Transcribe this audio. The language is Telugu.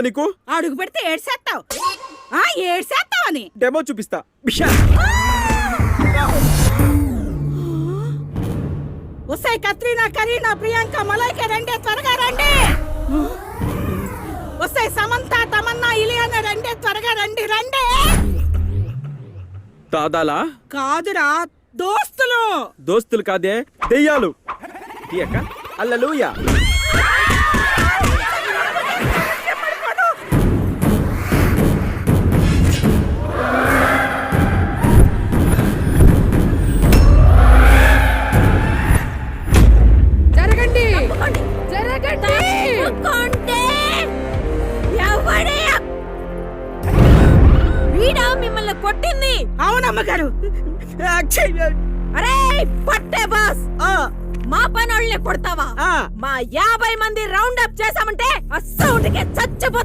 నీకు? అడుగు పెడితే ఏడ్సేస్తావు. ఏడ్సేస్తావని డెమో చూపిస్తా. వస్తాయి కత్రీనా, కరీనా, ప్రియాంక, మలైక రండి, త్వరగా రండి. వస్తాయి సమంత, తమన్నా, ఇలియానా రండి, త్వరగా రండి. రండి. దాదాలా? కాదురా, దోస్తులు. దోస్తులు కాదే, దెయ్యాలు. తీయక హల్లెలూయా. జరగండి, జరగండి. వీడా మిమ్మల్ని కొట్టింది? అవునమ్మగారు. అరే పట్టే బాస్, మా పనోళ్ళని కొడతావా? మా 50 మంది రౌండ్ అప్ చేసామంటే అస్సౌండ్కి చచ్చిపోతా.